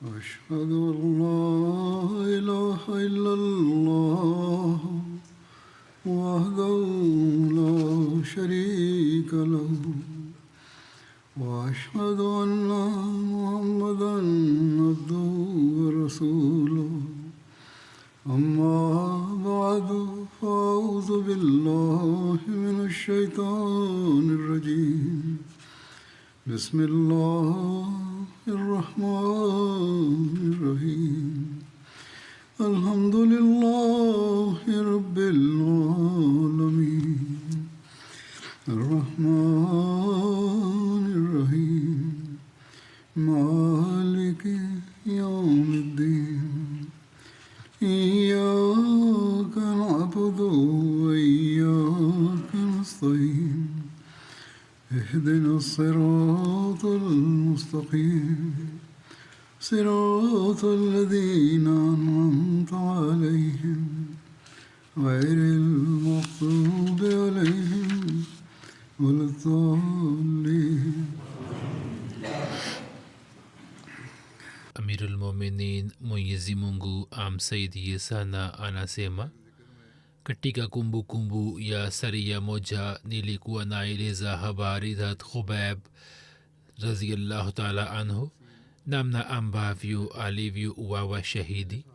أشهد أن لا إله إلا الله وحده لا شريك له وأشهد أن محمدا عبده ورسوله أما بعد فأعوذ بالله من الشيطان الرجيم بسم الله الرحمن الرحيم الحمد لله رب العالمين الرحمن الرحيم مالك يوم الدين إياك نعبد وإياك نستعين اهدنا الصراط المستقيم صراط الذين أنعمت عليهم غير المغضوب عليهم ولا الضالين. Amirul Mominin Mwenyezi Mungu amsaidie sana anasema, katika kumbukumbu ya saria moja nilikuwa naeleza habari za Khubayb radhiyallahu ta'ala anhu, namna ambavyo alivyouawa shahidi.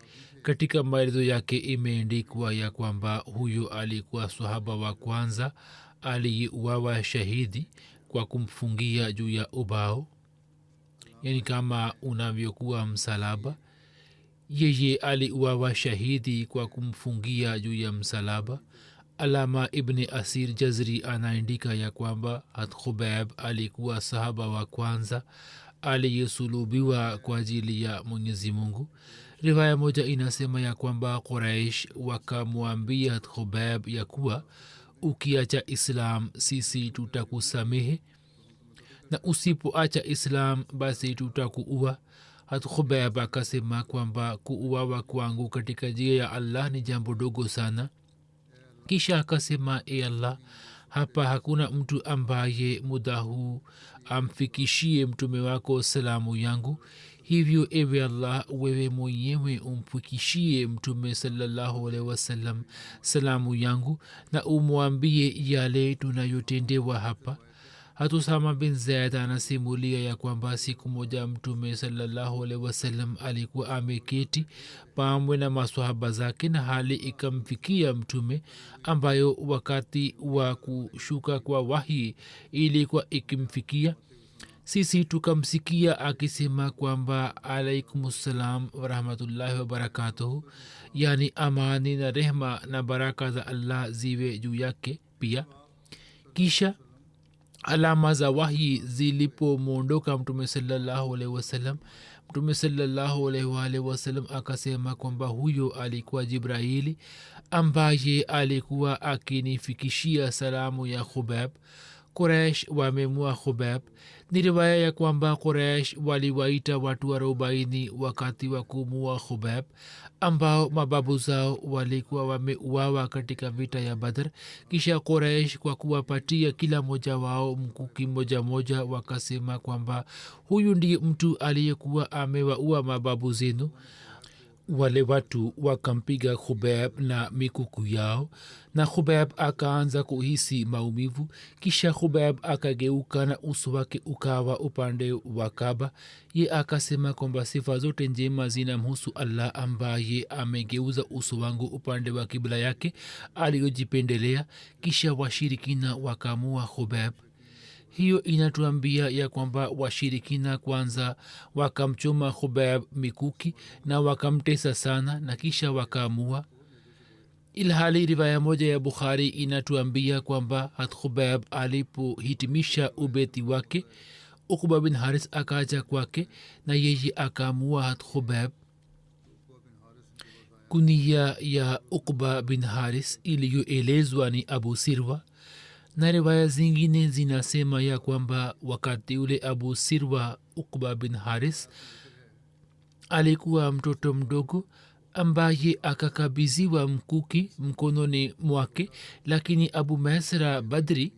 Katika maelezo yake imeandikwa ya kwamba huyo alikuwa sahaba wa kwanza aliyeuawa shahidi kwa kumfungia juu ya ubao, yani kama unavyokuwa msalaba. Yeye aliuawa shahidi kwa kumfungia juu ya msalaba. Alama ibni Asir Jazri anaandika ya kwamba Khubayb alikuwa sahaba wa kwanza aliyesulubiwa kwa ajili ya Mwenyezi Mungu. Riwaya moja inasema ya kwamba Quraish wakamwambia Khubayb ya kuwa, ukiacha Islam sisi tutakusamehe, na usipoacha Islam basi tutakuua. Khubayb akasema kwamba kuuawa kwangu katika njia ya Allah ni jambo dogo sana. Kisha akasema, e Allah, hapa hakuna mtu ambaye muda huu amfikishie mtume wako salamu yangu, hivyo ewe Allah, wewe mwenyewe umfikishie mtume sallallahu alaihi wasallam salamu yangu na umwambie yale tunayotendewa hapa. Usama bin Zaid anasimulia ya kwamba siku moja mtume sallallahu alaihi wasallam alikuwa ameketi pamoja na maswahaba zake, na hali ikamfikia mtume ambayo wakati wa kushuka kwa wahi ilikuwa ikimfikia. Sisi tukamsikia akisema kwamba alaikumussalam warahmatullahi wabarakatuhu, yani amani na rehma na baraka za Allah ziwe juu yake pia. Kisha alama za wahi zilipomwondoka mtume sallallahu alaihi wasallam, mtume sallallahu alaihi wasallam akasema kwamba huyo alikuwa Jibraili ambaye alikuwa akinifikishia salamu ya Khubayb. Quraish wamemua Khubayb. Ni riwaya ya kwamba Quraish waliwaita watu 40 wakati wa kumua Khubayb, ambao mababu zao walikuwa wameuawa katika vita ya Badr. Kisha Quraish kwa kuwapatia kila moja wao mkuki moja moja wakasema kwamba huyu ndiye mtu aliyekuwa amewaua mababu zenu. Wale watu wakampiga Khubayb na mikuku yao, na Khubayb akaanza kuhisi maumivu. Kisha Khubayb akageuka na uso wake ukawa upande wa Kaaba. Ye akasema kwamba sifa zote njema zinamhusu Allah ambaye amegeuza uso wangu upande wa kibla yake aliyojipendelea. Kisha washirikina wakamua Khubayb. Hiyo inatuambia ya kwamba washirikina kwanza wakamchoma Khubayb mikuki na wakamtesa sana, na kisha wakaamua. Ilhali riwaya moja ya Bukhari inatuambia kwamba Khubayb alipohitimisha ubeti wake, Uqba bin Haris akaja kwake na yeye akaamua Khubayb. Kunia ya Uqba bin Haris iliyoelezwa ni Abu Sirwa, na riwaya zingine zinasema ya kwamba wakati ule Abu Sirwa Uqba bin Haris alikuwa mtoto mdogo ambaye akakabiziwa mkuki mkononi mwake, lakini Abu Masra Badri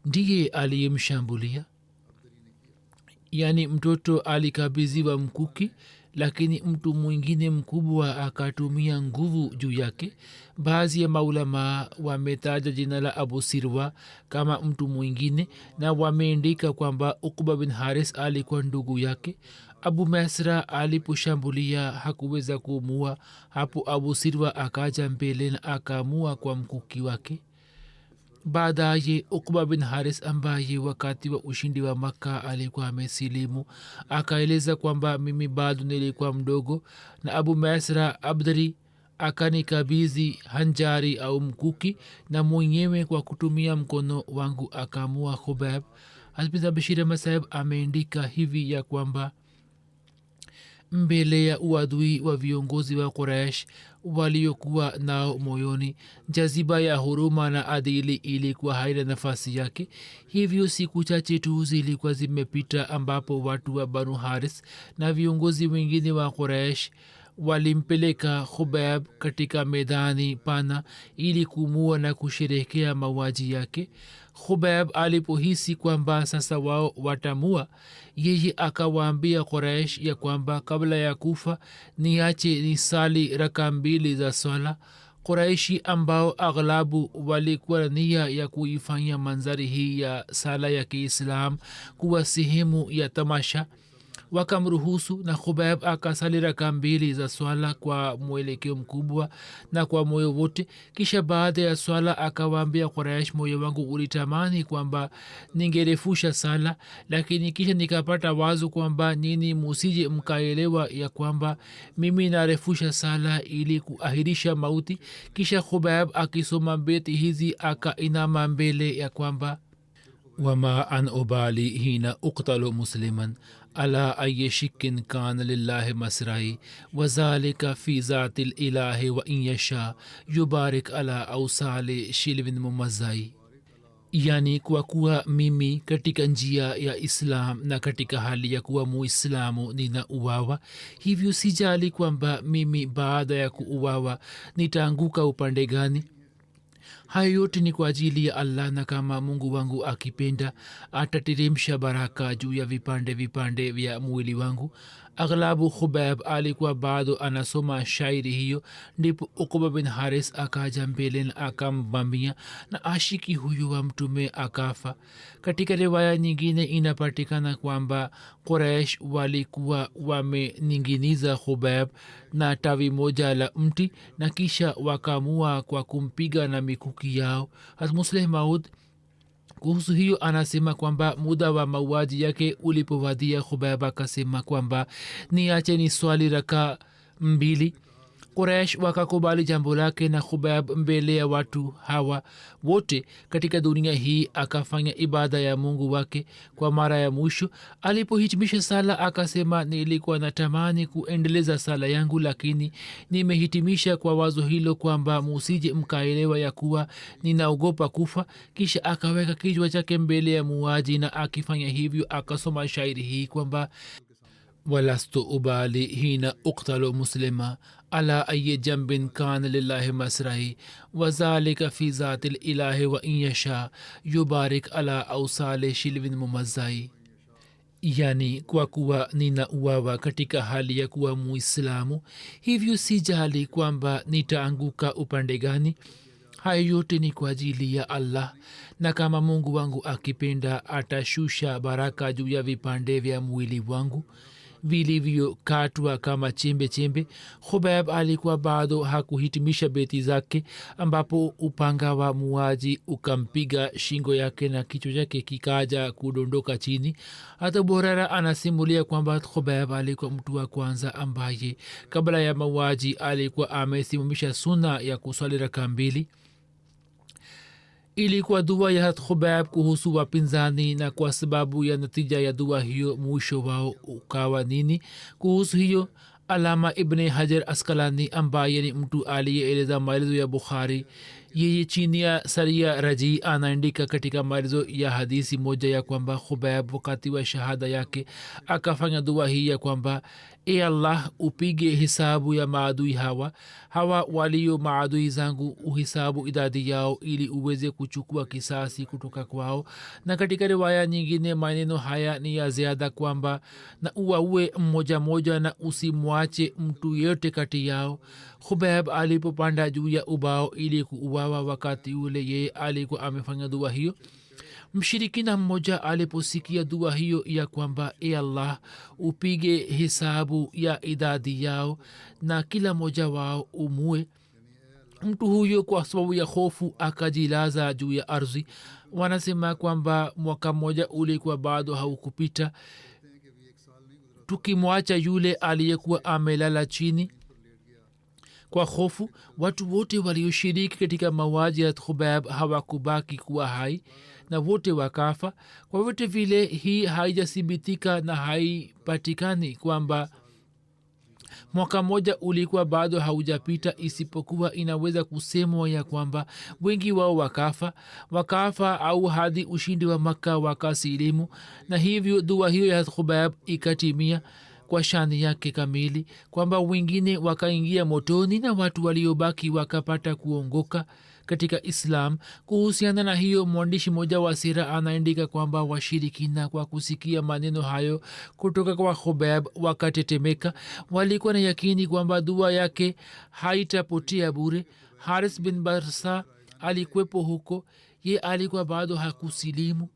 ndiye aliyemshambulia. yani mtoto alikabidhiwa mkuki lakini mtu mwingine mkubwa akatumia nguvu juu yake. Baadhi ya maulama wametaja jina la abu sirwa kama mtu mwingine na wameandika kwamba ukba bin haris alikuwa ndugu yake. abu masra aliposhambulia hakuweza kuumua. hapo abu sirwa akaja mbele na akaamua kwa mkuki wake. baadaye ukba bin haris ambaye wakati wa ushindi wa makka alikuwa amesilimu akaeleza kwamba mimi bado nilikuwa mdogo na abu masra abdari akanikabidhi hanjari au mkuki na mwenyewe kwa kutumia mkono wangu akaamua khubab. hazrat bashir ahmad saheb ameandika hivi ya kwamba mbele ya uadui wa viongozi wa quraish waliokuwa nao moyoni jaziba ya huruma na adili ilikuwa haina nafasi yake. hivyo siku chache tu zilikuwa zimepita ambapo watu wa banu haris na viongozi wengine wa quraish walimpeleka khubab katika medani pana ili kumua na kusherehekea mauaji yake. khubab alipohisi kwamba sasa wao watamua, yeye akawaambia quraish ya kwamba kabla ya kufa niache ni sali raka 2 za swala. quraishi ambao aghlabu walikuwa nia ya kuifanya manzari hii ya sala ya kiislam kuwa sehemu ya tamasha wakamruhusu na khubab akasali raka 2 za swala kwa mwelekeo mkubwa na kwa moyo wote. kisha baada ya swala akawaambia quraish, moyo wangu ulitamani kwamba ningerefusha sala, lakini kisha nikapata wazo kwamba nini musije mkaelewa ya kwamba mimi narefusha sala ili kuahirisha mauti. kisha khubab akisoma beti hizi akainama mbele ya kwamba wama an ubali hina uqtalu musliman ala ayi shikin kan lillahi masrai wazalika fi zati lilahi wa in yasha yubarik ala ausali shilvin mumazai. yani kwa kuwa mimi katika njia ya islam na katika hali ya kuwa muislamu nina uwawa, hivyo sijali kwamba mimi baada ya kuuwawa nitaanguka upande gani. hayo yote ni kwa ajili ya allah, na kama mungu wangu akipenda atateremsha baraka juu ya vipande vipande vya mwili wangu. aghlabu khubab alikuwa bado anasoma shairi hiyo, ndipo ukba bin haris akaja mbele na akamvamia na ashiki huyu wa mtume akafa. katika riwaya nyingine inapatikana kwamba quraish walikuwa wameninginiza khubab na tawi moja la mti na kisha wakamua kwa kumpiga na mikuki yao. hatmusleh maud kuhusu hiyo anasema kwamba muda wa mauaji yake ulipowadia, khubab akasema kwamba niache ni swali raka 2. quraish wakakubali jambo lake na khubab mbele ya watu hawa wote katika dunia hii akafanya ibada ya mungu wake kwa mara ya mwisho. alipohitimisha sala akasema, nilikuwa natamani kuendeleza sala yangu, lakini nimehitimisha kwa wazo hilo kwamba musije mkaelewa ya kuwa ninaogopa kufa. kisha akaweka kichwa chake mbele ya muaji na akifanya hivyo akasoma shairi hii kwamba walastu ubali hina uqtalu muslima ala ayi jambin kan lillahi masrahi wazalika fi zati lilahi wa in yasha yubarik ala ausale shilvin mumazai. yani kwa kuwa nina uwawa katika hali ya kuwa muislamu, hivyo sijali kwamba nitaanguka upande gani. hayo yote ni kwa ajili ya allah, na kama mungu wangu akipenda atashusha baraka juu ya vipande vya mwili wangu vilivyokatwa kama chembe chembe. khubab alikuwa bado hakuhitimisha beti zake ambapo upanga wa muaji ukampiga shingo yake na kichwa chake kikaja kudondoka chini. hata borara anasimulia kwamba khubab alikuwa mtu wa kwanza ambaye kabla ya mauaji alikuwa amesimamisha suna ya kuswali raka 2. ilikuwa dua ya khubab kuhusu wapinzani, na kwa sababu ya natija ya dua hiyo mwisho wao ukawa nini. kuhusu hiyo alama ibn hajar askalani ambaye ni mtu aliyeeleza maelezo ya bukhari yeye chini ya saria raji anaandika katika maelezo ya hadisi moja ya kwamba Khubayb wakati wa shahada yake akafanya dua hii ya kwamba e allah upige hisabu ya maadui hawa walio maadui zangu, uhisabu idadi yao ili uweze kuchukua kisasi kutoka kwao. Na katika riwaya nyingine maneno haya ni ya ziada kwamba na uwaue mmoja moja na usimwache mtu yeyote kati yao. Khubayb alipopanda juu ya ubao ili kuuawa wakati ule yeye alikuwa amefanya dua hiyo. Mshirikina mmoja aliposikia dua hiyo ya kwamba e allah upige hisabu ya idadi yao na kila mmoja wao umue, mtu huyo kwa sababu ya hofu akajilaza juu ya ardhi. Wanasema kwamba mwaka mmoja ulikuwa bado haukupita tukimwacha yule aliyekuwa amelala chini kwa hofu. Watu wote walioshiriki katika mauaji ya Khubayb hawakubaki kuwa hai na wote wakafa. Kwa vyote vile hii haijathibitika na haipatikani kwamba mwaka mmoja ulikuwa bado haujapita, isipokuwa inaweza kusemwa ya kwamba wengi wao wakafa au hadi ushindi wa Makka wakasilimu, na hivyo dua hiyo ya Khubayb ikatimia kwa shani yake kamili, kwamba wengine wakaingia motoni na watu waliobaki wakapata kuongoka katika Islam. Kuhusiana na hiyo, mwandishi mmoja wa sira anaandika kwamba washirikina kwa kusikia maneno hayo kutoka kwa Khubayb wakatetemeka. Walikuwa na yakini kwamba dua yake haitapotea bure. Haris bin Barsa alikuwepo huko, ye alikuwa bado hakusilimu.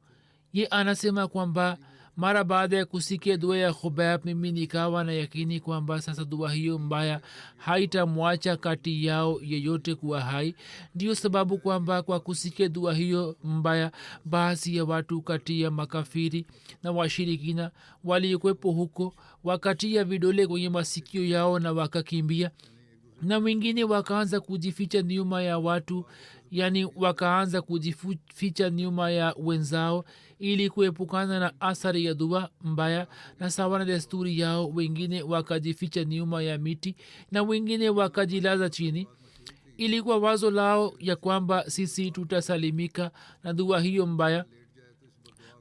Ye anasema kwamba mara baada ya kusikia dua ya Khubayb mimi nikawa na yakini kwamba sasa dua hiyo mbaya haitamwacha kati yao yeyote kuwa hai. Ndio sababu kwamba kwa kusikia dua hiyo mbaya baadhi ya watu kati ya makafiri na washirikina walikuwepo huko wakatia vidole kwenye masikio yao na wakakimbia, na wengine wakaanza kujificha nyuma ya watu, yani wakaanza kujificha nyuma ya wenzao ili kuepukana na athari ya dua mbaya. Na sawa na desturi yao, wengine wakajificha nyuma ya miti na wengine wakajilaza chini. Ilikuwa wazo lao ya kwamba sisi tutasalimika na dua hiyo mbaya.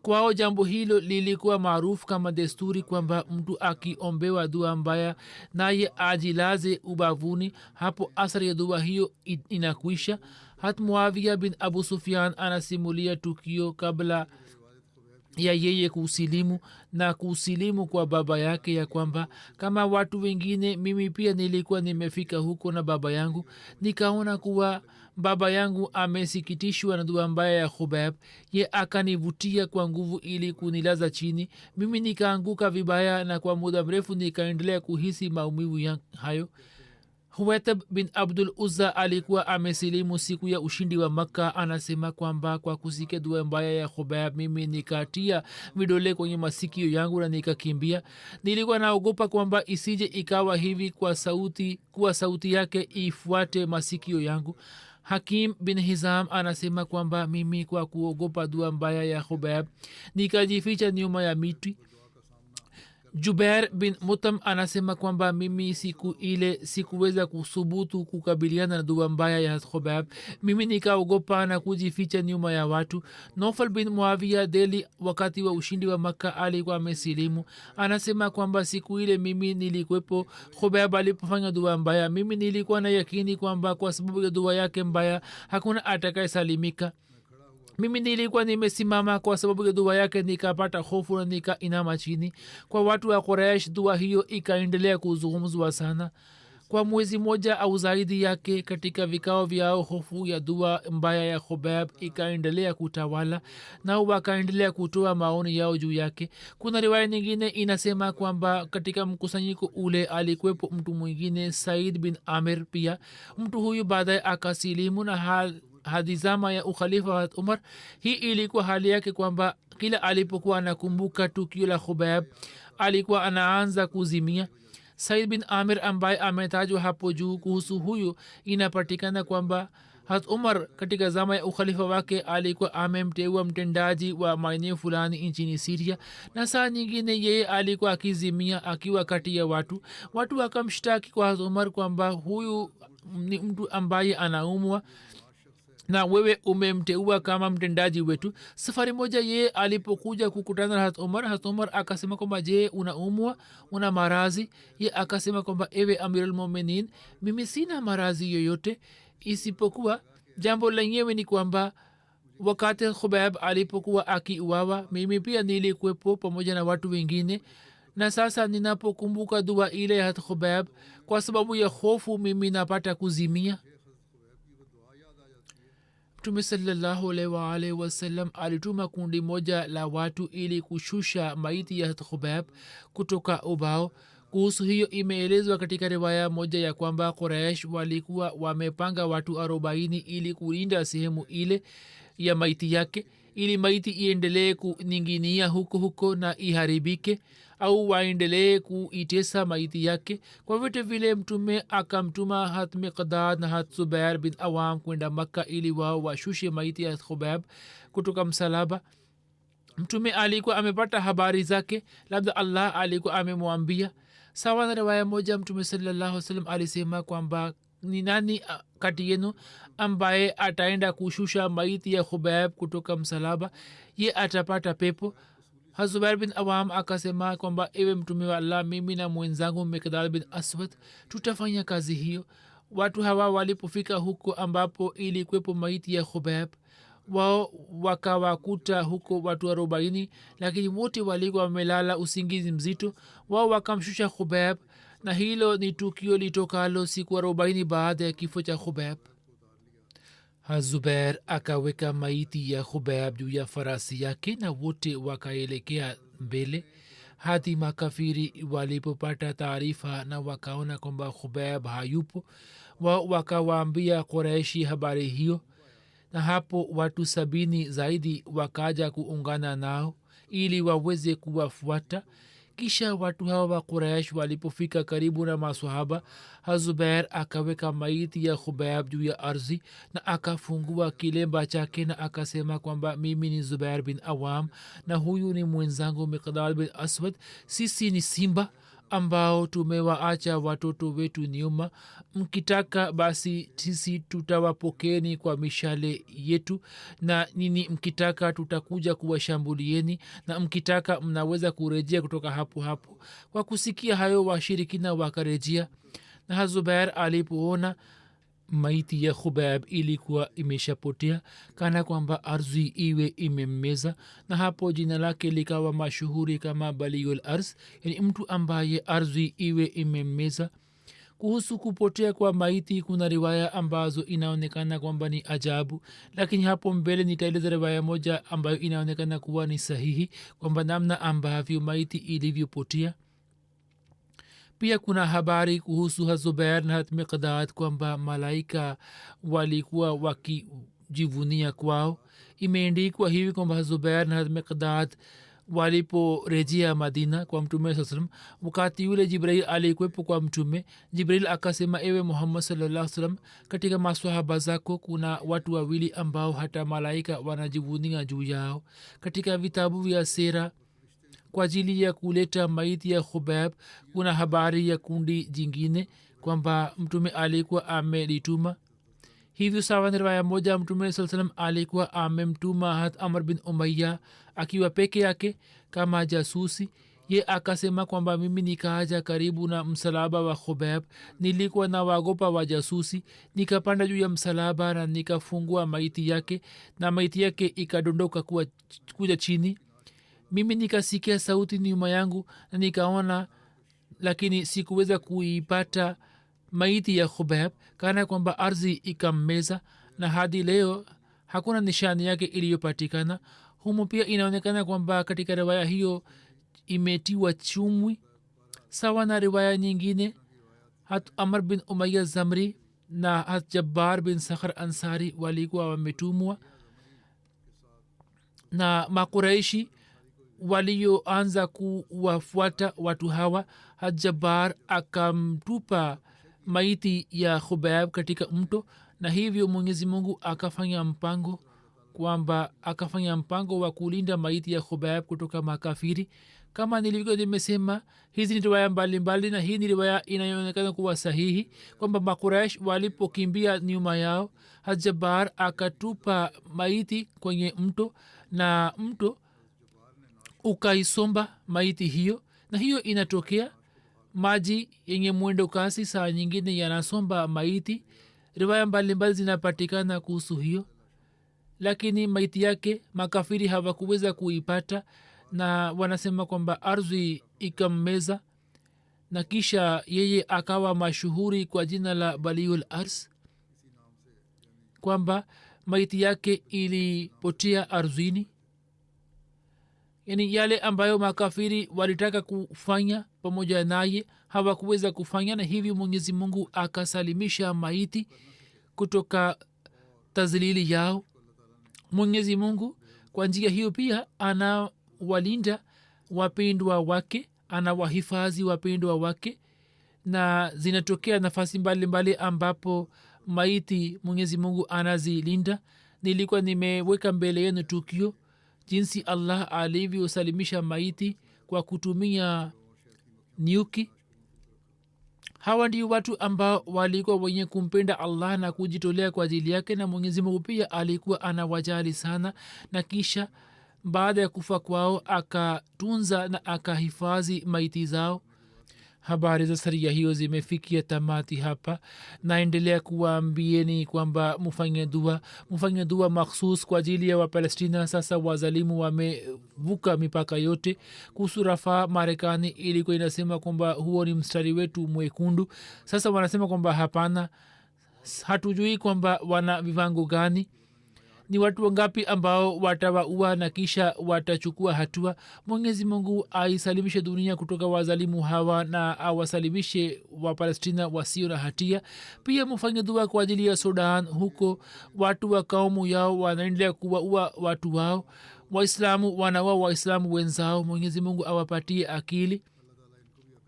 Kwao jambo hilo lilikuwa maarufu kama desturi kwamba mtu akiombewa dua mbaya naye ajilaze ubavuni, hapo athari ya dua hiyo inakwisha. Hat Muawiya bin Abu Sufyan anasimulia tukio kabla ya yeye kusilimu na kusilimu kwa baba yake ya kwamba kama watu wengine mimi pia nilikuwa nimefika huko na baba yangu, nikaona kuwa baba yangu amesikitishwa na dua mbaya ya Khubayb. Ye akanivutia kwa nguvu ili kunilaza chini, mimi nikaanguka vibaya na kwa muda mrefu nikaendelea kuhisi maumivu hayo. Huwaitab bin Abdul Uzza alikuwa amesilimu siku ya ushindi wa Makka. Anasema kwamba kwa kusikia dua mbaya ya Khubayb mimi nikatia vidole kwenye masikio yangu na nikakimbia. Nilikuwa naogopa kwamba isije ikawa hivi kwa sauti yake ifuate masikio yangu. Hakim bin Hizam anasema kwamba mimi kwa kuogopa dua mbaya ya Khubayb nikajificha nyuma ya miti. Jubair bin Mutam anasema kwamba mimi siku ile sikuweza kusubutu kukabiliana na dua mbaya ya Khubayb, mimi nikaogopa na kujificha nyuma ya watu. Nofal bin Muawiya Deli wakati wa ushindi wa Makka alikuwa amesilimu. Anasema kwamba siku ile mimi nilikuwepo Khubayb alipofanya dua mbaya. Mimi nilikuwa na yakini kwamba kwa sababu ya dua yake mbaya hakuna atakayesalimika. Mimi nilikuwa nimesimama kwa sababu ya dua yake, nikapata hofu na nikainama chini. Kwa watu wa Quraysh dua hiyo ikaendelea kuzungumzwa sana kwa mwezi moja au zaidi yake. Katika vikao vyao hofu ya dua mbaya ya Khubayb ikaendelea kutawala na wakaendelea kutoa maoni yao juu yake. Kuna riwaya nyingine inasema kwamba katika mkusanyiko ule alikuwepo mtu mwingine Said bin Amir pia. Mtu huyu baadaye akasilimu na hadi zama ya ukhalifa wa Umar. Hii ilikuwa hali yake kwamba kila alipokuwa anakumbuka tukio la Khubayb alikuwa anaanza kuzimia. Said bin Amir ambaye ametajwa hapo juu, kuhusu huyu inapatikana kwamba hat Umar katika zama ya ukhalifa wake alikuwa amemteua mtendaji wa maeneo fulani nchini Syria, na saa nyingine yeye alikuwa akizimia akiwa kati ya watu wakamshtaki kwa hat Umar kwamba huyu ni mtu ambaye anaumwa. na wewe umemteua kama mtendaji wetu. Safari moja ye alipokuja kukutana na hat umar akasema kwamba je, unaumwa, una marazi? Ye akasema kwamba ewe amirulmuminin, mimi sina marazi yoyote, isipokuwa jambo lenyewe ni kwamba wakati Khubayb alipokuwa akiuawa mimi pia nilikuwepo pamoja na watu wengine, na sasa ninapokumbuka dua ile ya Khubayb, kwa sababu ya hofu mimi napata kuzimia. Mtume sallallahu alaihi wasallam alituma kundi moja la watu ili kushusha maiti ya Khubayb kutoka ubao. Kuhusu hiyo imeelezwa katika riwaya moja ya kwamba Quraysh walikuwa wamepanga watu 40 ili kulinda sehemu ile ya maiti yake, ili maiti iendelee kuninginia huko na iharibike au waendelee kuitesa maiti yake. Kwa vyote vile mtume akamtuma hat Miqdad na hat Zubair bin Awam kwenda Makka ili wao washushe maiti ya Khubayb kutoka msalaba. Mtume alikuwa amepata habari zake, labda Allah alikuwa amemwambia. Sawa na riwaya moja mtume sallallahu alaihi wasallam alisema kwamba ni nani kati yenu ambaye ataenda kushusha maiti ya Khubayb kutoka msalaba, ye atapata pepo. Zubair bin Awam akasema kwamba ewe mtume wa Allah, mimi na mwenzangu Miqdad bin Aswad tutafanya kazi hiyo. Watu hawa walipofika huko ambapo ilikuwepo maiti ya Khubayb, wao wakawakuta huko watu 40, lakini wote walikuwa wamelala usingizi mzito. Wao wakamshusha Khubayb, na hilo ni tukio litokalo siku 40 baada ya kifo cha Khubayb. Zubair akaweka maiti ya Khubayb juu ya farasi yake na wote wakaelekea mbele hadi makafiri walipopata taarifa na wakaona kwamba Khubayb hayupo. Wao wakawaambia Quraishi habari hiyo, na hapo watu 70 zaidi wakaja kuungana nao ili waweze kuwafuata. Kisha watu hawa wa Quraish walipofika karibu na maswahaba, Zubair akaweka maiti ya Khubayb juu ya ardhi na akafungua kilemba chake na akasema kwamba mimi ni Zubair bin Awam na huyu ni mwenzangu Miqdad bin Aswad. Sisi ni simba ambao tumewaacha watoto wetu nyuma. Mkitaka basi sisi tutawapokeni kwa mishale yetu, na nini mkitaka tutakuja kuwashambulieni, na mkitaka mnaweza kurejea kutoka hapo hapo. Kwa kusikia hayo washirikina wakarejea, na Zubair alipoona maiti ya Khubayb ilikuwa imeshapotea kana kwamba ardhi iwe imemmeza, na hapo jina lake likawa mashuhuri kama Baliul Arz, yani mtu ambaye ardhi iwe imemmeza. Kuhusu kupotea kwa maiti kuna riwaya ambazo inaonekana kwamba ni ajabu, lakini hapo mbele nitaeleza riwaya moja ambayo inaonekana kuwa ni sahihi, kwamba namna ambavyo maiti ilivyopotea. Pia kuna habari kuhusu Zubair na Miqdad kwamba malaika walikuwa wakijivunia kwao. Imeandikwa hivi kwamba Zubair na Miqdad waliporejea Madina kwa Mtume saa salam, wakati yule Jibril alikuwepo kwa Mtume. Jibril akasema, ewe Muhammad sallallahu alaihi wasallam, katika maswahaba zako kuna watu wawili ambao hata malaika wanajivunia juu yao. Katika vitabu vya sera kwa ajili ya kuleta maiti ya Khubayb kuna habari ya kundi jingine kwamba Mtume alikuwa amelituma. Hivyo sawa na riwaya moja, Mtume saa salam alikuwa amemtuma hat Amr bin Umayya akiwa peke yake kama jasusi. Ye akasema kwamba mimi nikaaja karibu na msalaba wa Khubayb, nilikuwa na wagopa wa jasusi, nikapanda juu ya msalaba na nikafungua maiti yake, na maiti yake ikadondoka kuja chini. Mimi nikasikia sauti nyuma yangu na nikaona, lakini sikuweza kuipata maiti ya Khubayb, kana kwamba ardhi ikammeza, na hadi leo hakuna nishani yake iliyopatikana. Humo pia inaonekana kwamba katika riwaya hiyo imetiwa chumwi. Sawa na riwaya nyingine, hat Amr bin Umayya Zamri na hat Jabbar bin Sakhar Ansari walikuwa wametumwa na Makuraishi walioanza kuwafuata watu hawa. Hat Jabbar akamtupa maiti ya Khubayb katika mto, na hivyo Mwenyezi Mungu akafanya mpango wa kulinda maiti ya Khubayb kutoka makafiri. kama nilivyokuwa nimesema hizi ni riwaya mbalimbali na hii ni riwaya inayoonekana kuwa sahihi kwamba makuraish walipokimbia nyuma yao hajabar akatupa maiti kwenye mto na mto ukaisomba maiti hiyo na hiyo inatokea maji yenye mwendo kasi saa nyingine yanasomba maiti riwaya mbalimbali zinapatikana kuhusu hiyo lakini maiti yake makafiri hawakuweza kuipata na wanasema kwamba ardhi ikammeza na kisha yeye akawa mashuhuri kwa jina la baliul ars kwamba maiti yake ilipotea ardhini yani yale ambayo makafiri walitaka kufanya pamoja naye hawakuweza kufanya na hivi mwenyezi mungu akasalimisha maiti kutoka tazlili yao mwenyezi mungu kwa njia hiyo pia anawalinda wapendwa wake anawahifadhi wapendwa wake na zinatokea nafasi mbalimbali ambapo maiti mwenyezi mungu anazilinda nilikuwa nimeweka mbele yenu tukio jinsi allah alivyosalimisha maiti kwa kutumia nyuki hawa ndio watu ambao walikuwa wenye kumpenda allah na kujitolea kwa ajili yake na mwenyezi mungu pia alikuwa anawajali sana na kisha baada ya kufa kwao akatunza na akahifadhi maiti zao habari za saria hiyo zimefikia tamati hapa naendelea kuwaambieni kwamba mufanye dua makhsus kwa ajili ya wapalestina sasa wazalimu wamevuka mipaka yote kuhusu rafaa marekani ilikuwa inasema kwamba huo ni mstari wetu mwekundu sasa wanasema kwamba hapana hatujui kwamba wana vivango gani ni watu wangapi ambao watawaua na kisha watachukua hatua mwenyezi mungu aisalimishe dunia kutoka wazalimu hawa na awasalimishe wapalestina wasio na hatia pia mufanye dua kwa ajili ya sudan huko watu wa kaumu yao wanaendelea kuwaua watu wao waislamu wanaua waislamu wenzao mwenyezi mungu awapatie akili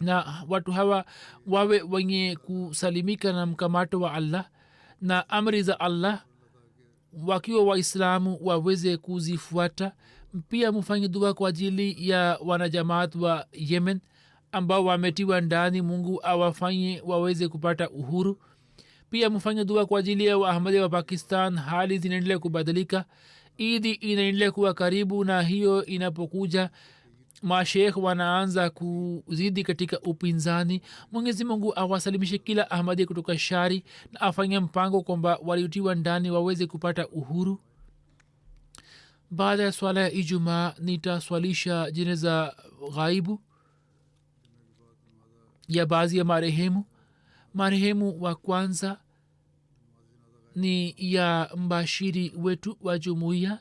na watu hawa wawe wenye kusalimika na mkamato wa allah na amri za allah wakiwa waislamu waweze kuzifuata pia mufanye dua kwa ajili ya wanajamaat wa yemen ambao wametiwa ndani mungu awafanye waweze kupata uhuru pia mufanye dua kwa ajili ya waahmadi wa pakistan hali zinaendelea kubadilika idi inaendelea kuwa karibu na hiyo inapokuja mashekh wanaanza kuzidi katika upinzani mwenyezi mungu awasalimishe kila ahmadi kutoka shari na afanye mpango kwamba waliotiwa ndani waweze kupata uhuru baada ya swala ya ijumaa nitaswalisha jeneza ghaibu ya baadhi ya marehemu wa kwanza ni ya mbashiri wetu wa jumuiya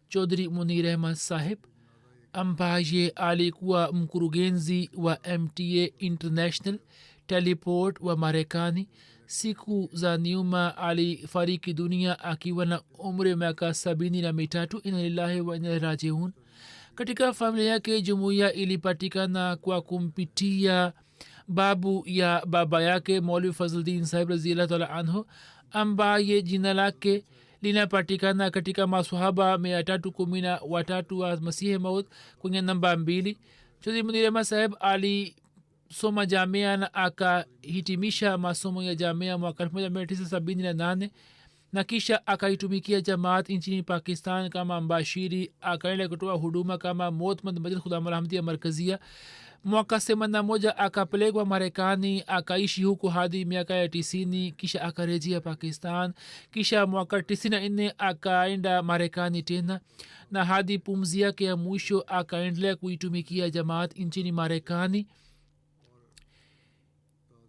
chodhri munir ahmad saheb ambaye alikuwa mkurugenzi wa mta international teleport wa marekani siku za nyuma alifariki dunia akiwa na umri wa miaka 73 inalillahi wa inna rajiun katika familia yake jumuiya ilipatikana kwa kumpitia babu ya baba yake maulvi fazldin sahib raziallahu taala anhu ambaye jina lake linapatikana katika maswahaba 313 wa masihi maud kwenye namba 2 chodhri munirema saheb alisoma jamia na akahitimisha masomo ya jamia mwaka 1978 na kisha akaitumikia jamaat nchini pakistan kama mbashiri akaenda kutoa huduma kama motmand majlis khudam alhamdia markazia mwaka 81 akapelekwa marekani akaishi huko hadi miaka ya 90 kisha akarejea pakistan kisha mwaka 94 akaenda marekani tena na hadi pumzi yake ya mwisho akaendelea kuitumikia jamaat nchini marekani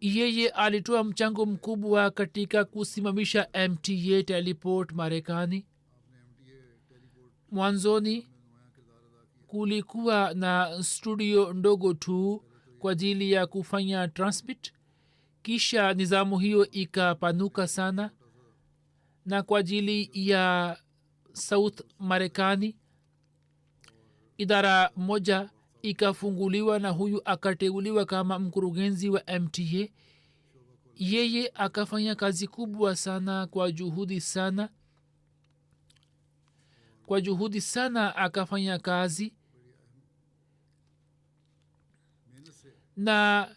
yeye alitoa mchango mkubwa katika kusimamisha mta teleport marekani mwanzoni kulikuwa na studio ndogo tu kwa ajili ya kufanya transmit kisha nizamu hiyo ikapanuka sana na kwa ajili ya south marekani idara moja ikafunguliwa na huyu akateuliwa kama mkurugenzi wa mta yeye akafanya kazi kubwa sana kwa juhudi sana akafanya kazi na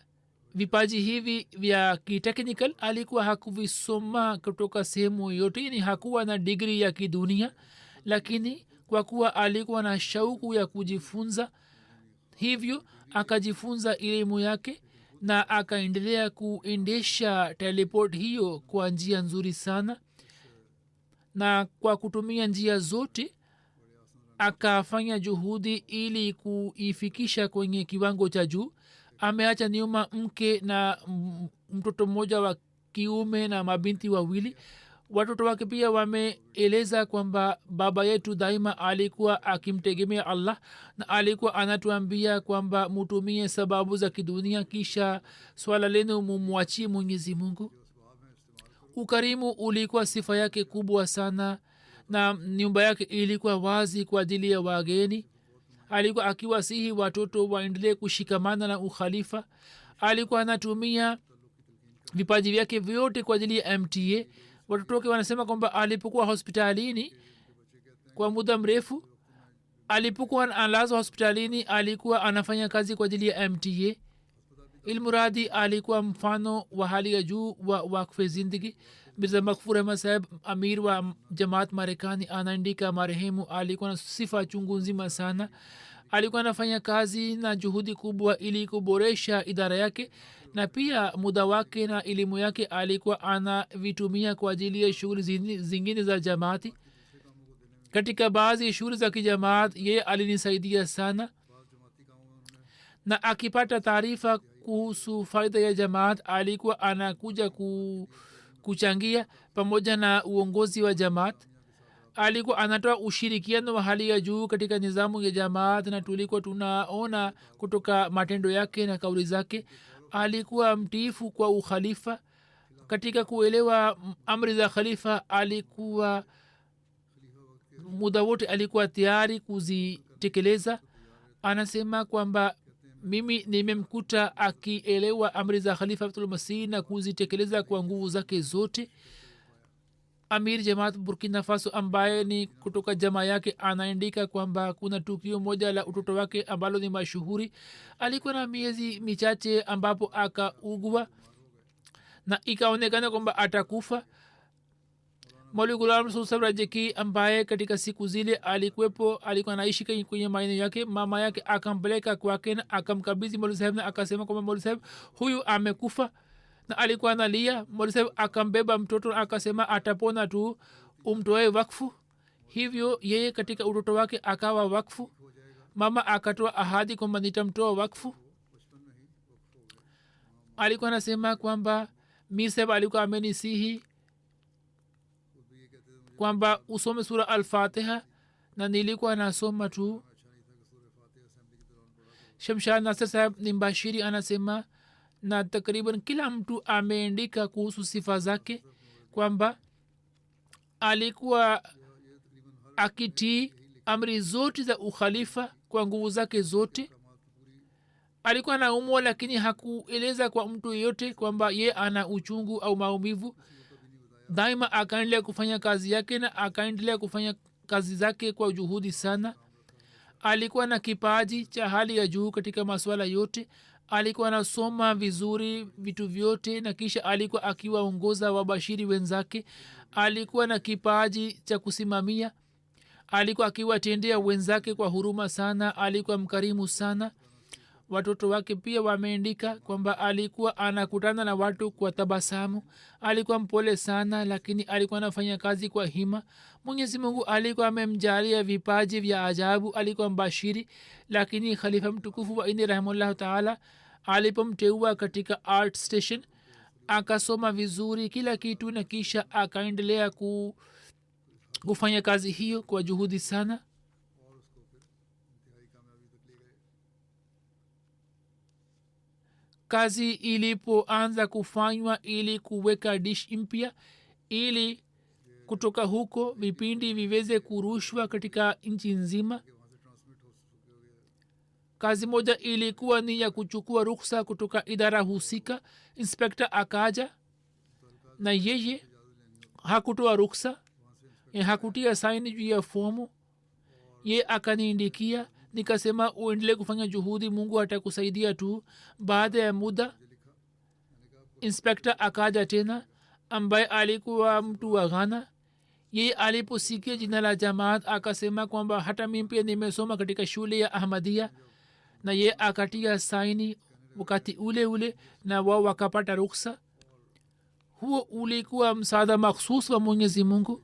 vipaji hivi vya kitechnical alikuwa hakuvisoma kutoka sehemu yote, yani hakuwa na digri ya kidunia, lakini kwa kuwa alikuwa na shauku ya kujifunza, hivyo akajifunza elimu yake na akaendelea kuendesha teleport hiyo kwa njia nzuri sana, na kwa kutumia njia zote akafanya juhudi ili kuifikisha kwenye kiwango cha juu. Ameacha nyuma mke na mtoto mmoja wa kiume na mabinti wawili. Watoto wake pia wameeleza kwamba baba yetu daima alikuwa akimtegemea Allah na alikuwa anatuambia kwamba mutumie sababu za kidunia, kisha swala lenu mumwachie Mwenyezi Mungu. Ukarimu ulikuwa sifa yake kubwa sana, na nyumba yake ilikuwa wazi kwa ajili ya wageni. Alikuwa akiwasihi watoto waendelee kushikamana na ukhalifa. Alikuwa anatumia vipaji vyake vyote kwa ajili ya MTA. Watoto wake wanasema kwamba alipokuwa hospitalini kwa muda mrefu, alipokuwa analazwa hospitalini, alikuwa anafanya kazi kwa ajili ya MTA. Ilmuradi alikuwa mfano wa hali ya juu wa wakfe zindagi. Mirza Makfur Ahmad Saheb, amir wa jamaat Marekani, anaandika marehemu alikuwa na sifa chungu nzima sana. Alikuwa anafanya kazi na juhudi kubwa ili kuboresha idara yake, na pia muda wake na elimu yake alikuwa anavitumia kwa ajili ya shughuli zingine za jamaati. Katika baadhi ya shughuli za kijamaat yeye alinisaidia sana, na akipata taarifa kuhusu faida ya jamaat alikuwa anakuja kuchangia pamoja na uongozi wa jamaat. Alikuwa anatoa ushirikiano wa hali ya juu katika nizamu ya jamaat, na tulikuwa tunaona kutoka matendo yake na kauli zake. Alikuwa mtiifu kwa ukhalifa. Katika kuelewa amri za khalifa alikuwa muda wote alikuwa tayari kuzitekeleza. Anasema kwamba mimi nimemkuta akielewa amri za khalifa Abdul Masih na kuzitekeleza kwa nguvu zake zote. Amir Jamaat Burkina Faso ambaye ni kutoka jamaa yake anaandika kwamba kuna tukio moja la utoto wake ambalo ni mashuhuri. Alikuwa na miezi michache ambapo akaugua na ikaonekana kwamba atakufa. Maulvi Ghulam Rasul Saheb Rajeki ambaye katika siku zile alikuwepo, alikuwa anaishi kwenye maeneo yake. Mama yake akampeleka kwake na akamkabidhi Maulvi Saheb na akasema kwamba Maulvi Saheb huyu amekufa, na alikuwa analia. Maulvi Saheb akambeba mtoto na akasema atapona tu, umtoe wakfu. Hivyo yeye katika utoto wake akawa wakfu. Mama akatoa ahadi kwamba nitamtoa wakfu. Alikuwa anasema kwamba Mir Saheb alikuwa amenisihi kwamba usome sura Al-Fatiha, na nilikuwa nasoma tu. Shamshad Nasir Saheb ni mbashiri anasema, na takriban kila mtu ameandika kuhusu sifa zake kwamba alikuwa akitii amri zote za ukhalifa kwa nguvu zake zote. Alikuwa na umwa, lakini hakueleza kwa mtu yeyote kwamba ye ana uchungu au maumivu. Daima akaendelea kufanya kazi yake na akaendelea kufanya kazi zake kwa juhudi sana. Alikuwa na kipaji cha hali ya juu katika masuala yote. Alikuwa anasoma vizuri vitu vyote, na kisha alikuwa akiwaongoza wabashiri wenzake. Alikuwa na kipaji cha kusimamia. Alikuwa akiwatendea wenzake kwa huruma sana. Alikuwa mkarimu sana. Watoto wake pia wameandika kwamba alikuwa anakutana na watu kwa tabasamu. Alikuwa mpole sana, lakini alikuwa anafanya kazi kwa hima. Mwenyezi Mungu alikuwa amemjalia vipaji vya ajabu. Alikuwa mbashiri, lakini khalifa mtukufu wa Indi rahimahullah taala alipomteua katika art station akasoma vizuri kila kitu, na kisha akaendelea kufanya kazi hiyo kwa juhudi sana. Kazi ilipoanza kufanywa ili kuweka dish mpya, ili kutoka huko vipindi viweze kurushwa katika nchi nzima. Kazi moja ilikuwa ni ya kuchukua ruksa kutoka idara husika. Inspekta akaja na yeye hakutoa ruksa, hakutia saini juu ya fomu. Ye akaniindikia nikasema uendelee kufanya juhudi, mungu atakusaidia tu. baada ya muda inspekta akaja tena ambaye alikuwa mtu wa ghana. yeye aliposikia jina la jamaat akasema kwamba hata mimi pia nimesoma katika shule ya ahmadia, na ye akatia saini wakati ule ule na wao wakapata ruksa. huo ulikuwa msaada makhsus wa mwenyezi mungu.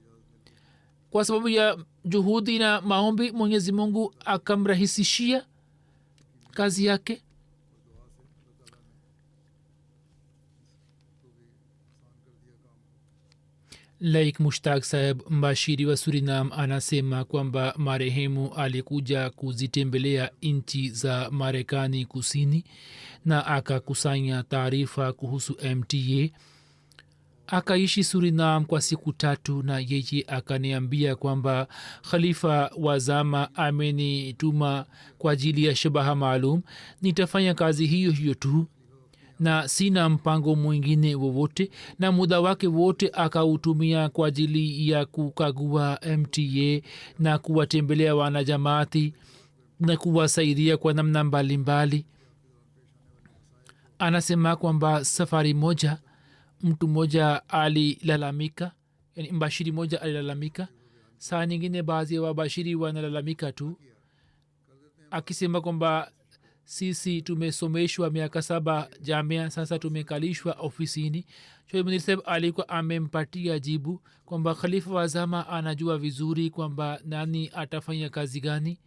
kwa sababu ya juhudi na maombi mwenyezi mungu akamrahisishia kazi yake. laik mushtaq saheb mbashiri wa surinam anasema kwamba marehemu alikuja kuzitembelea nchi za marekani kusini na akakusanya taarifa kuhusu mta. akaishi surinam kwa siku 3 na yeye akaniambia kwamba khalifa wa zama amenituma kwa ajili ya shabaha maalum. nitafanya kazi hiyo hiyo tu na sina mpango mwingine wowote, na muda wake wote akautumia kwa ajili ya kukagua mta na kuwatembelea wanajamaati na kuwasaidia kwa namna mbalimbali. anasema kwamba safari moja mtu mmoja alilalamika, yani mbashiri moja alilalamika. saa nyingine baadhi ya wabashiri wanalalamika tu, akisema kwamba sisi tumesomeshwa miaka 7 jamia, sasa tumekalishwa ofisini. shoaib munir saheb alikuwa amempatia jibu kwamba khalifa wa zama anajua vizuri kwamba nani atafanya kazi gani.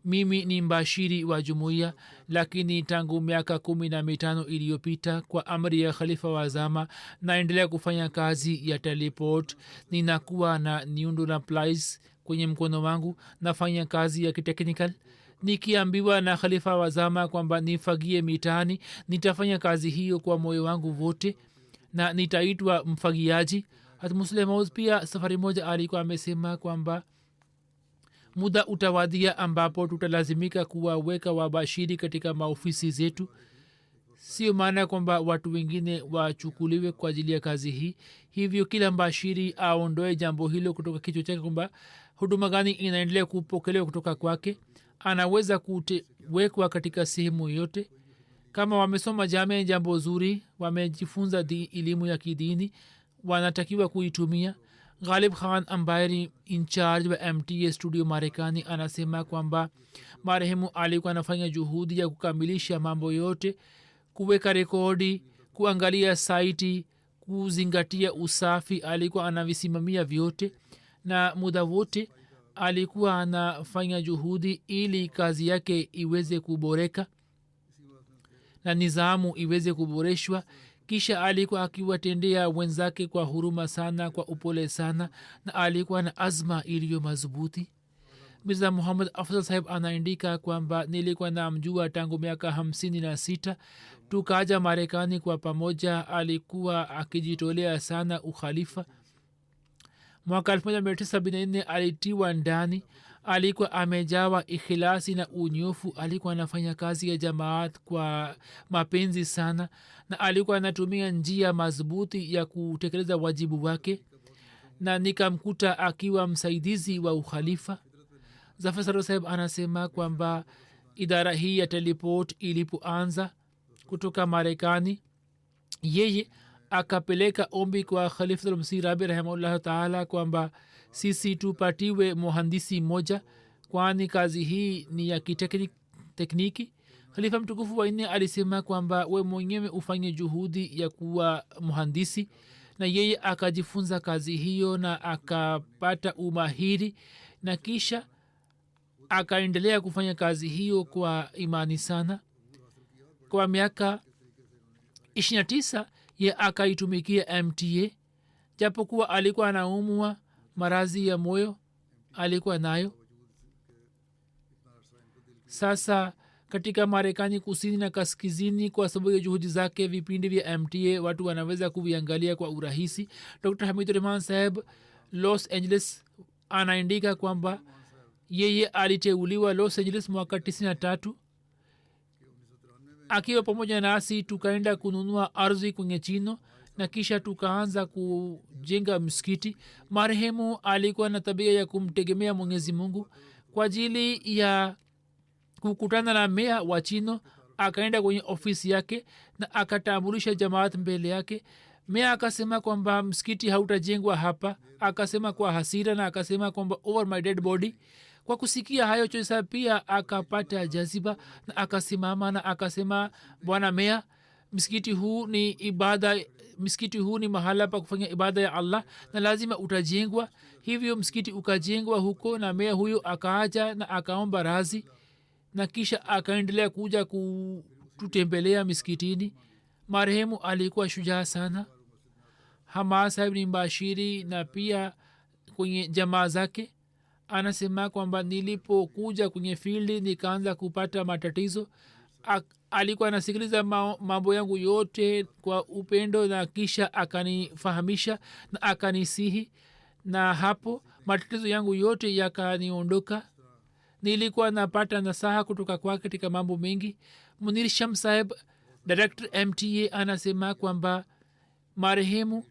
mimi ni mbashiri wa jumuiya, lakini tangu miaka 15 iliyopita kwa amri ya khalifa wa zama naendelea kufanya kazi ya teleport. ninakuwa na niundo na plies kwenye mkono wangu, nafanya kazi ya kiteknikal. nikiambiwa na khalifa wa zama kwamba nifagie mitaani, nitafanya kazi hiyo kwa moyo wangu wote na nitaitwa mfagiaji. hata muslemauz pia safari moja alikuwa amesema kwamba muda utawadia ambapo tutalazimika kuwaweka wabashiri katika maofisi zetu. sio maana kwamba watu wengine wachukuliwe kwa ajili ya kazi hii. hivyo kila mbashiri aondoe jambo hilo kutoka kichwa chake kwamba huduma gani inaendelea kupokelewa kutoka kwake. anaweza kuwekwa katika sehemu yote. kama wamesoma jamia jambo zuri, wamejifunza elimu ya kidini, wanatakiwa kuitumia. ghalib khan ambaye ni incharge wa mta studio marekani anasema kwamba marehemu alikuwa anafanya juhudi ya kukamilisha mambo yote, kuweka rekodi, kuangalia saiti, kuzingatia usafi. alikuwa anavisimamia vyote na muda wote alikuwa anafanya juhudi ili kazi yake iweze kuboreka na nizamu iweze kuboreshwa. kisha alikuwa akiwatendea wenzake kwa huruma sana, kwa upole sana, na alikuwa na azma iliyo madhubuti. mirza muhammad afzal saheb anaandika kwamba nilikuwa namjua tangu miaka 56. tukaja marekani kwa pamoja. alikuwa akijitolea sana ukhalifa. mwaka 1974 alitiwa ndani. alikuwa amejawa ikhilasi na unyofu. alikuwa anafanya kazi ya jamaat kwa mapenzi sana na alikuwa anatumia njia madhubuti ya kutekeleza wajibu wake, na nikamkuta akiwa msaidizi wa ukhalifa. zafar saro saheb anasema kwamba idara hii ya teleport ilipoanza kutoka marekani, yeye akapeleka ombi kwa khalifatulmsih rabi rahimahullah taala kwamba sisi tupatiwe muhandisi mmoja, kwani kazi hii ni ya kitekniki. khalifa mtukufu wa 4 alisema kwamba we mwenyewe ufanye juhudi ya kuwa muhandisi, na yeye akajifunza kazi hiyo na akapata umahiri, na kisha akaendelea kufanya kazi hiyo kwa imani sana. kwa miaka 29 ye akaitumikia mta, japokuwa alikuwa anaumwa marazi ya moyo alikuwa nayo. sasa katika marekani kusini na kaskazini, kwa sababu ya juhudi zake, vipindi vya mta watu wanaweza kuviangalia kwa urahisi. dr hamidurrahman saheb los angeles anaandika kwamba yeye aliteuliwa los angeles mwaka 93. akiwa pamoja nasi tukaenda kununua ardhi kwenye chino na kisha tukaanza kujenga msikiti. marehemu alikuwa na tabia ya kumtegemea mwenyezi mungu. kwa ajili ya kukutana na mea wa chino akaenda kwenye ofisi yake na akatambulisha jamaat mbele yake. Mea akasema kwamba msikiti hautajengwa hapa, akasema kwa hasira na akasema kwamba over my dead body. Kwa kusikia hayo chosa pia akapata jaziba na akasimama na akasema, bwana mea, msikiti huu ni mahala pa kufanya ibada ya allah na lazima utajengwa. Hivyo msikiti ukajengwa huko na mea huyo akaaja na akaomba razi na kisha akaendelea kuja kututembelea miskitini. Marehemu alikuwa shujaa sana. Hamad sahib ni mbashiri na pia kwenye jamaa zake anasema kwamba nilipokuja kwenye fildi nikaanza kupata matatizo. Alikuwa anasikiliza mambo yangu yote kwa upendo na kisha akanifahamisha na akanisihi, na hapo matatizo yangu yote yakaniondoka. Nilikuwa napata nasaha kutoka kwake katika mambo mengi. Munir Sham saheb director mta anasema kwamba marehemu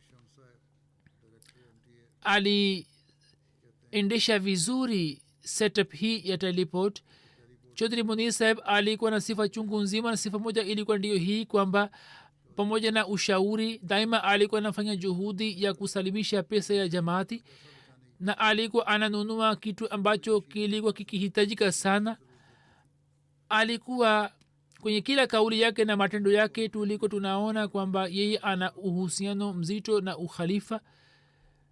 aliendesha vizuri setup hii ya teleport. Chaudhry munir saheb alikuwa na sifa chungu nzima, na sifa moja ilikuwa ndiyo hii kwamba pamoja na ushauri daima alikuwa anafanya juhudi ya kusalimisha pesa ya jamaati, na alikuwa ananunua kitu ambacho kilikuwa kikihitajika sana. Alikuwa kwenye kila kauli yake na matendo yake tuliko tunaona kwamba yeye ana uhusiano mzito na ukhalifa,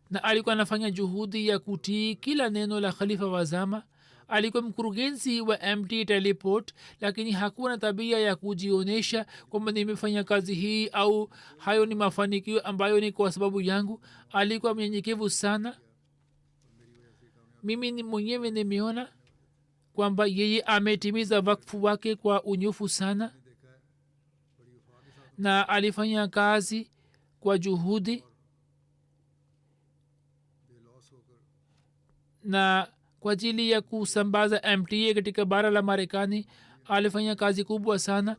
na alikuwa anafanya juhudi ya kutii kila neno la khalifa wa zama. Alikuwa mkurugenzi wa mt teleport, lakini hakuwa na tabia ya kujionyesha kwamba nimefanya kazi hii au hayo ni mafanikio ambayo ni kwa sababu yangu. Alikuwa mnyenyekevu sana. Mimi mwenyewe nimeona kwamba yeye ametimiza wakfu wake kwa unyofu sana, na alifanya kazi kwa juhudi, na kwa ajili ya kusambaza mta katika bara la Marekani alifanya kazi kubwa sana.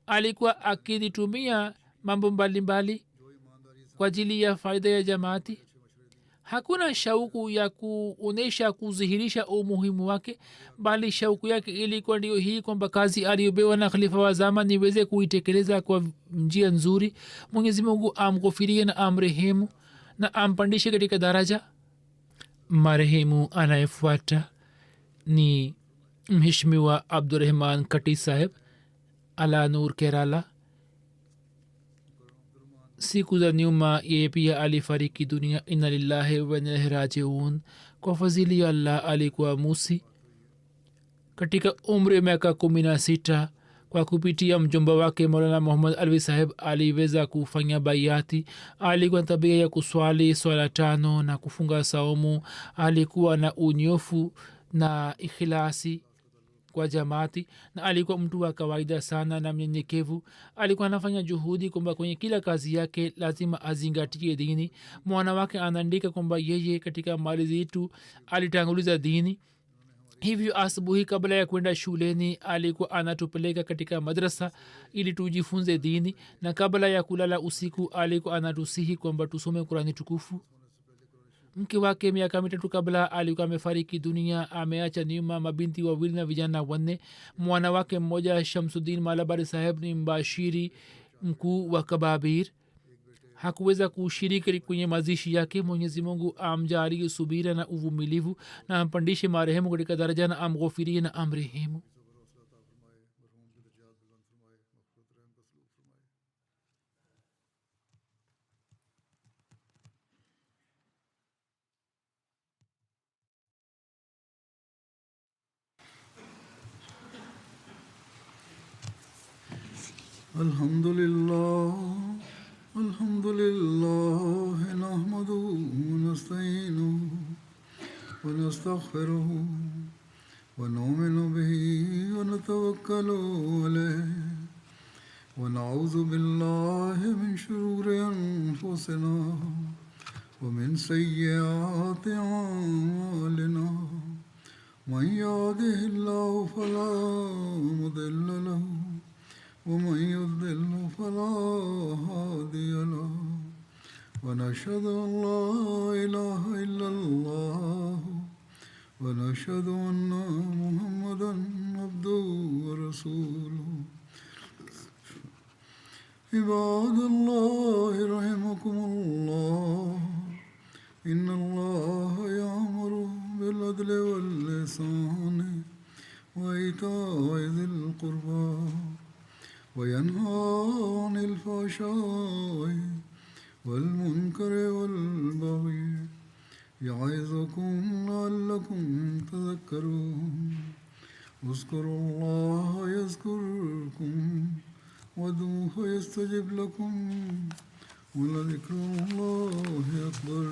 Alikuwa akitumia mambo mbalimbali kwa ajili ya faida ya jamaati. Hakuna shauku ya kuonesha kudhihirisha umuhimu wake, bali shauku yake ilikuwa ndio hii kwamba kazi aliyopewa na khalifa wa zama niweze kuitekeleza kwa njia nzuri. Mwenyezi Mungu amghufirie na amrehemu na ampandishe katika daraja. Marehemu anayefuata ni mheshimiwa Abdurrahman Kati saheb ala nur Kerala. siku za nyuma yeye pia alifariki dunia. inna lillahi wa inna ilaihi rajiun. Kwa fadhili ya allah alikuwa musi katika umri miaka 16. kwa kupitia mjomba wake maulana muhammad alwi saheb aliweza kufanya baiati. alikuwa na tabia ya kuswali swala 5 na kufunga saumu. alikuwa na unyofu na ikhilasi kwa jamaati, na alikuwa mtu wa kawaida sana na mnyenyekevu. alikuwa anafanya juhudi kwamba kwenye kila kazi yake lazima azingatie dini. mwana wake anaandika kwamba yeye katika mali zetu alitanguliza dini. hivyo asubuhi kabla ya kwenda shuleni alikuwa anatupeleka katika madrasa ili tujifunze dini, na kabla ya kulala usiku alikuwa anatusihi kwamba tusome Qurani tukufu. mke wake miaka 3 kabla alikuwa amefariki dunia. ameacha nyuma mabinti wawili na vijana 4. mwana wake mmoja Shamsuddin Malabari saheb ni mbashiri mkuu wa Kababir. hakuweza kushiriki kwenye mazishi yake. Mwenyezi Mungu amjalie subira na uvumilivu na ampandishe marehemu katika daraja na amghufirie na amrehemu. الحمد لله نحمده ونستعينه ونستغفره ونؤمن به ونتوكل عليه ونعوذ بالله من شرور أنفسنا ومن سيئات أعمالنا. من يهده الله فلا مضل له ومن يضلل فلا هادي له. ونشهد أن لا إله إلا الله ونشهد أن محمدا عبده ورسوله عباد الله رحمكم الله إن الله يأمر بالعدل والإحسان وإيتاء ذي القربى وينهى عن الفحشاء والمنكر والبغي يعظكم لعلكم تذكرون اذكروا الله يذكركم وادعوه يستجب لكم ولذكر الله أكبر